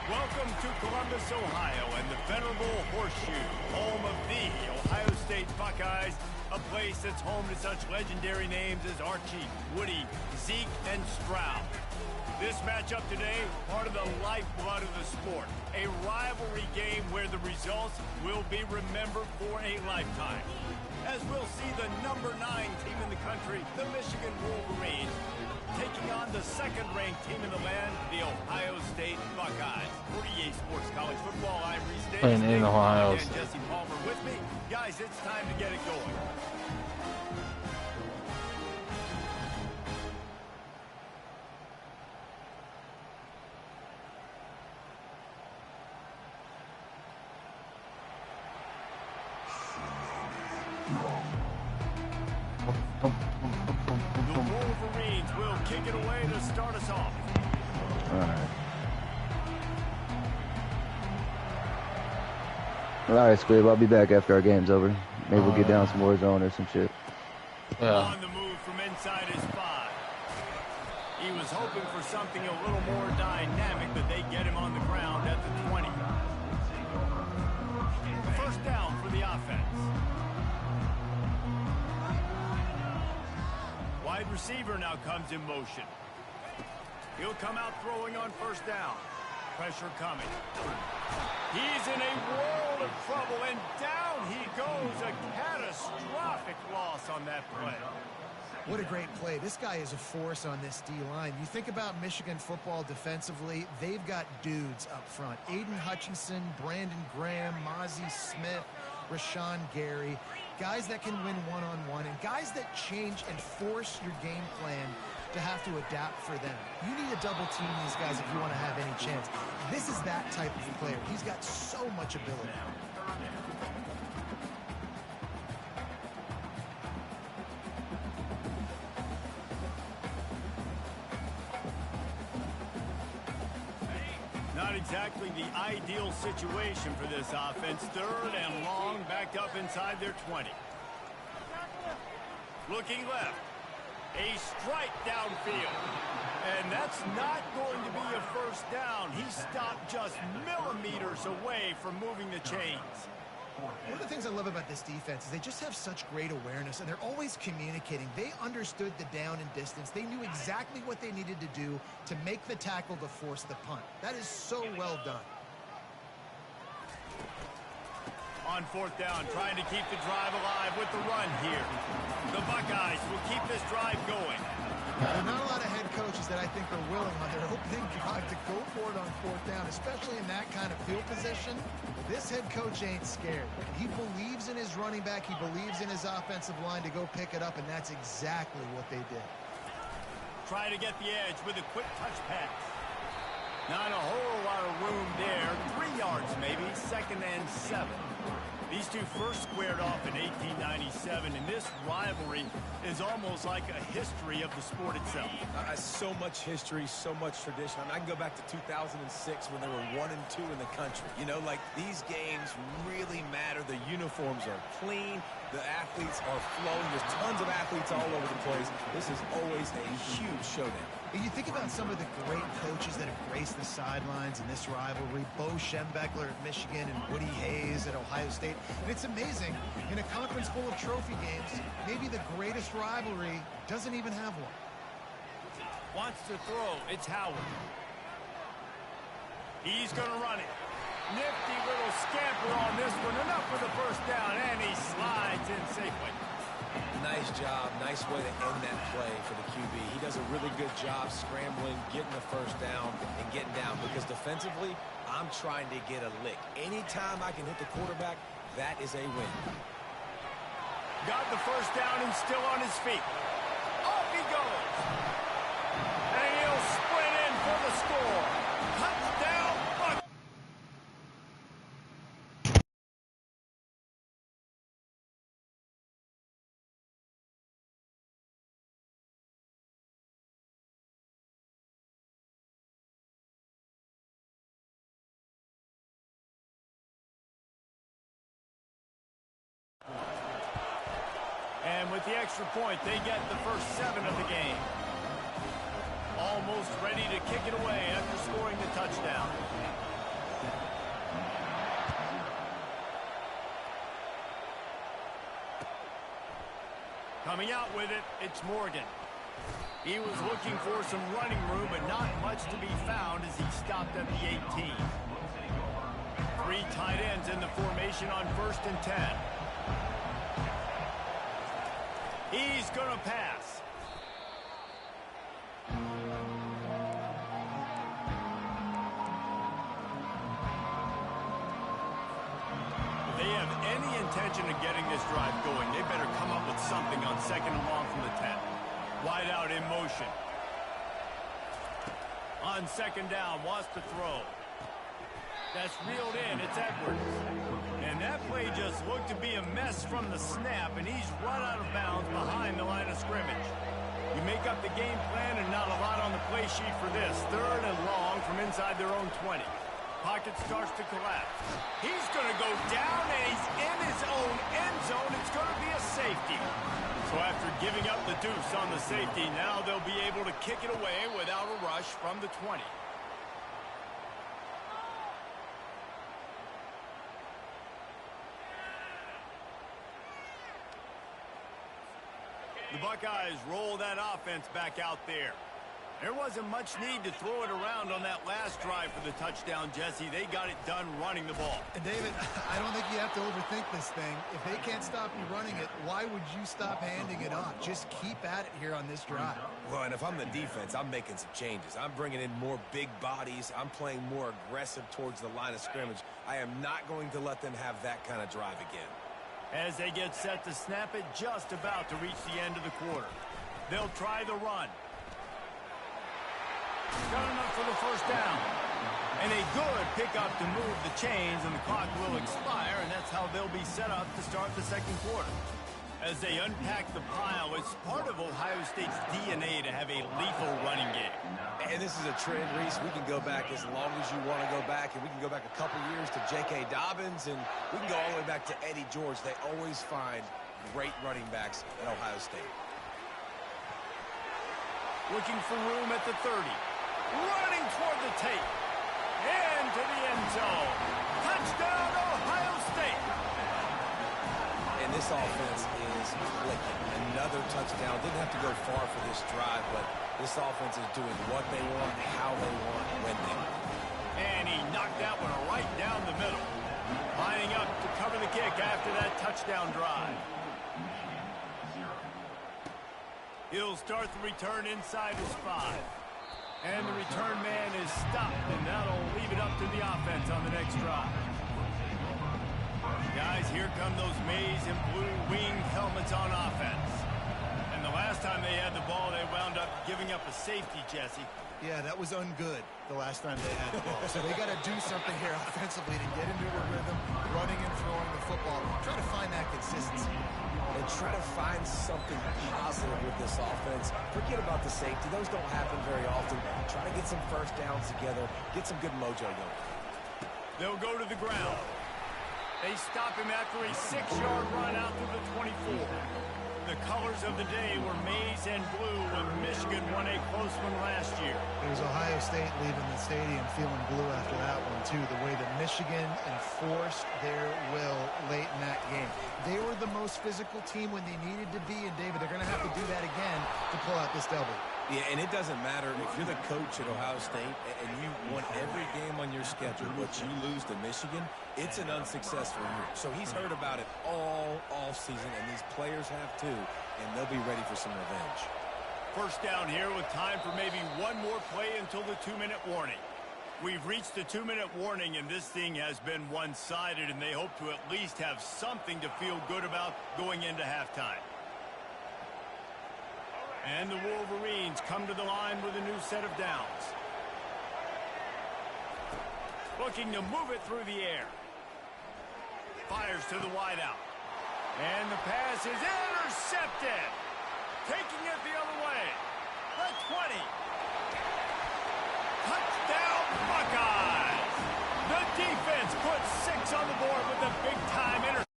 Welcome to Columbus, Ohio, and the venerable Horseshoe, home of the Ohio State Buckeyes, a place that's home to such legendary names as Archie, Woody, Zeke, and Stroud. This matchup today, part of the lifeblood of the sport, a rivalry game where the results will be remembered for a lifetime. As we'll see the number 9 team in the country, the Michigan Wolverines, taking on the second-ranked team in the land, the Ohio State Buckeyes. For EA Sports College Football, I'm Reese Davis. In Ohio and State. Jesse Palmer with me. Guys, it's time to get it going. The Wolverines will kick it away to start us off. All right, Squib, I'll be back after our game's over. Maybe we'll get down some more zone or some shit. Yeah. On the move from inside his 5. He was hoping for something a little more dynamic, but they get him on the ground at the 20. First down for the offense. Wide receiver now comes in motion. He'll come out throwing on first down. Pressure coming. He's in a world of trouble, and down he goes. A catastrophic loss on that play. What a great play. This guy is a force on this D-line. You think about Michigan football defensively, they've got dudes up front. Aiden Hutchinson, Brandon Graham, Mozzie Smith, Rashawn Gary. Guys that can win one-on-one and guys that change and force your game plan to have to adapt for them. You need to double team these guys if you want to have any chance. This is that type of player. He's got so much ability. Not exactly the ideal situation for this offense. Third and long, backed up inside their 20. Looking left. A strike downfield. And that's not going to be a first down. He stopped just millimeters away from moving the chains. One of the things I love about this defense is they just have such great awareness, and they're always communicating. They understood the down and distance. They knew exactly what they needed to do to make the tackle to force the punt. That is so well done. On fourth down, trying to keep the drive alive with the run here. The Buckeyes will keep this drive going. There are not a lot of head coaches that I think are willing on their opening drive to go for it on fourth down, especially in that kind of field position. This head coach ain't scared. He believes in his running back. He believes in his offensive line to go pick it up, and that's exactly what they did. Try to get the edge with a quick touch pass. Not a whole lot of room there. 3 yards maybe, second and 7. These two first squared off in 1897, and this rivalry is almost like a history of the sport itself. So much history, so much tradition. I mean, I can go back to 2006 when they were 1 and 2 in the country. You know, like, these games really matter. The uniforms are clean. The athletes are flowing. There's tons of athletes all over the place. This is always a huge showdown. You think about some of the great coaches that have graced the sidelines in this rivalry. Bo Schembechler at Michigan and Woody Hayes at Ohio State. And it's amazing, in a conference full of trophy games, maybe the greatest rivalry doesn't even have one. Wants to throw. It's Howard. He's going to run it. Nifty little scamper on this one. Enough for the first down, and he slides in safely. Nice job. Nice way to end that play for the QB. He does a really good job scrambling, getting the first down, and getting down. Because defensively, I'm trying to get a lick. Anytime I can hit the quarterback, that is a win. Got the first down and still on his feet. Off he goes. And he'll sprint in for the score. Touchdown, Buckeyes. And with the extra point, they get the first 7 of the game. Almost ready to kick it away after scoring the touchdown. Coming out with it, it's Morgan. He was looking for some running room, but not much to be found as he stopped at the 18. 3 tight ends in the formation on 1st and 10. He's going to pass. If they have any intention of getting this drive going, they better come up with something on 2nd and long from the 10. Wide out in motion. On 2nd down, wants to throw. That's reeled in. It's Edwards. And that play just looked to be a mess from the snap, and he's run out of bounds behind the line of scrimmage. You make up the game plan and not a lot on the play sheet for this. 3rd and long from inside their own 20. Pocket starts to collapse. He's going to go down, and he's in his own end zone. It's going to be a safety. So after giving up the deuce on the safety, now they'll be able to kick it away without a rush from the 20. The Buckeyes roll that offense back out there. There wasn't much need to throw it around on that last drive for the touchdown, Jesse. They got it done running the ball. And David, I don't think you have to overthink this thing. If they can't stop you running it, why would you stop handing it off? Just keep at it here on this drive. Well, and if I'm the defense, I'm making some changes. I'm bringing in more big bodies. I'm playing more aggressive towards the line of scrimmage. I am not going to let them have that kind of drive again. As they get set to snap it, just about to reach the end of the quarter. They'll try the run. Got enough for the 1st down. And a good pickup to move the chains, and the clock will expire, and that's how they'll be set up to start the 2nd quarter. As they unpack the pile, it's part of Ohio State's DNA to have a lethal running game. And this is a trend, Reese. We can go back as long as you want to go back, and we can go back a couple years to J.K. Dobbins, and we can go all the way back to Eddie George. They always find great running backs at Ohio State. Looking for room at the 30. Running toward the tape. Into the end zone. Touchdown, Ohio State. And this offense is clicking. Another touchdown. Didn't have to go far for this drive, but this offense is doing what they want, how they want, when they want. And he knocked that one right down the middle. Lining up to cover the kick after that touchdown drive. He'll start the return inside his 5. And the return man is stopped, and that'll leave it up to the offense on the next drive. Guys, here come those maize and blue winged helmets on offense. And the last time they had the ball, they wound up giving up a safety, Jesse. Yeah, that was ungood the last time they had the ball. So they got to do something here offensively to get into a rhythm, running and throwing the football. Try to find that consistency. And try to find something positive with this offense. Forget about the safety. Those don't happen very often. Try to get some 1st downs together. Get some good mojo going. They'll go to the ground. They stop him after a 6-yard run out to the 24. The colors of the day were maize and blue when Michigan won a close one last year. It was Ohio State leaving the stadium feeling blue after that one, too. The way that Michigan enforced their will late in that game. They were the most physical team when they needed to be, and David, they're going to have to do that again to pull out this W. Yeah, and it doesn't matter if you're the coach at Ohio State and you won every game on your schedule, but you lose to Michigan, it's an unsuccessful year. So he's heard about it all offseason, and these players have too, and they'll be ready for some revenge. 1st down here with time for maybe one more play until the 2-minute warning. We've reached the 2-minute warning, and this thing has been one-sided, and they hope to at least have something to feel good about going into halftime. And the Wolverines come to the line with a new set of downs. Looking to move it through the air. Fires to the wideout. And the pass is intercepted. Taking it the other way. The 20. Touchdown, Buckeyes. The defense puts 6 on the board with a big-time interception.